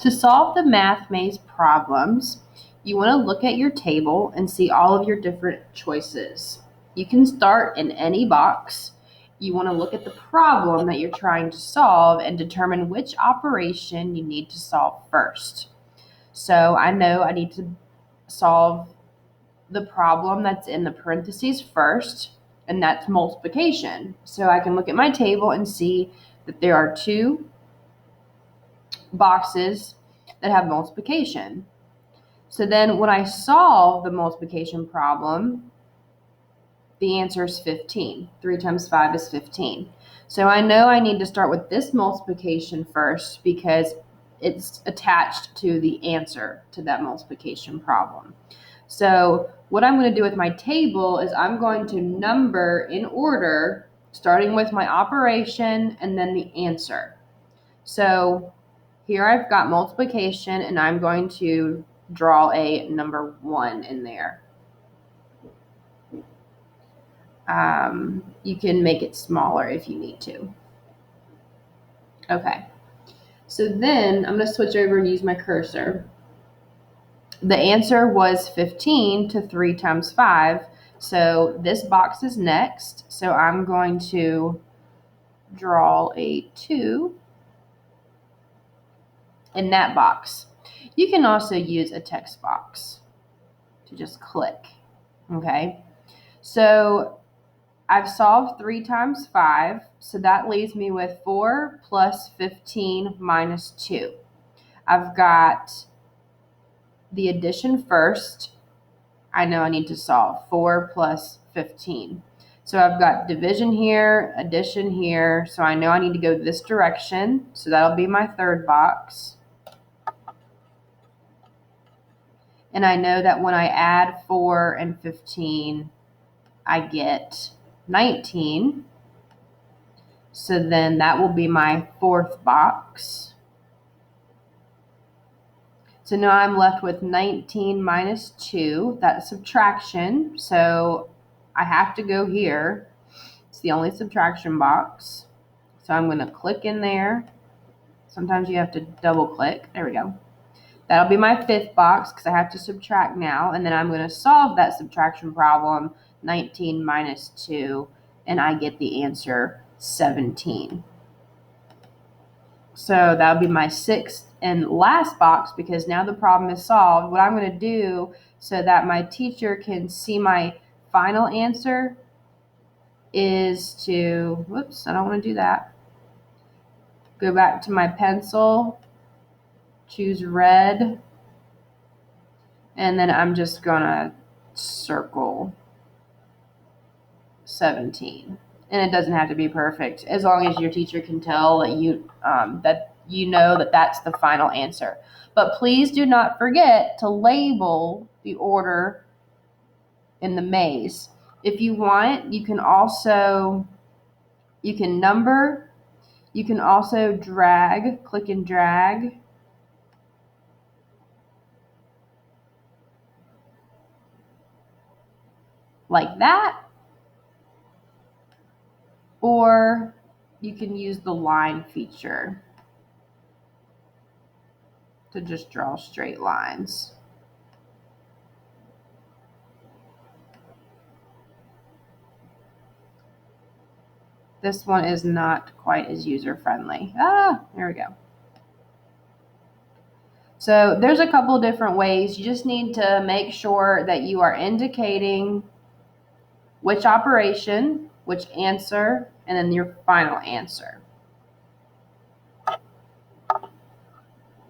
To solve the math maze problems, you want to look at your table and see all of your different choices. You can start in any box. You want to look at the problem that you're trying to solve and determine which operation you need to solve first. So I know I need to solve the problem that's in the parentheses first, and that's multiplication. So I can look at my table and see that there are two boxes that have multiplication. So then when I solve the multiplication problem, the answer is 15. 3 times 5 is 15. So I know I need to start with this multiplication first because it's attached to the answer to that multiplication problem. So what I'm going to do with my table is I'm going to number in order, starting with my operation and then the answer. So here I've got multiplication, and I'm going to draw a number 1 in there. You can make it smaller if you need to. Okay. So then I'm going to switch over and use my cursor. The answer was 15 to 3 times 5. So this box is next. So I'm going to draw a 2 in that box. You can also use a text box to just click. Okay. So I've solved 3 times 5. So that leaves me with 4 plus 15 minus 2. I've got the addition first. I know I need to solve 4 plus 15. So I've got division here, addition here. So I know I need to go this direction. So that'll be my third box. And I know that when I add 4 and 15, I get 19. So then that will be my fourth box. So now I'm left with 19 minus 2. That's subtraction. So I have to go here. It's the only subtraction box. So I'm going to click in there. Sometimes you have to double click. There we go. That'll be my fifth box because I have to subtract now. And then I'm going to solve that subtraction problem, 19 minus 2, and I get the answer 17. So that'll be my sixth and last box because now the problem is solved. What I'm going to do so that my teacher can see my final answer is to, whoops, I don't want to do that. Go back to my pencil, choose red, and then I'm just going to circle 17. And it doesn't have to be perfect as long as your teacher can tell that you know that that's the final answer. But please do not forget to label the order in the maze. If you want, you can number, you can also drag, click and drag. Like that. Or you can use the line feature to just draw straight lines. This one is not quite as user-friendly. There we go. So there's a couple different ways. You just need to make sure that you are indicating which operation, which answer, and then your final answer.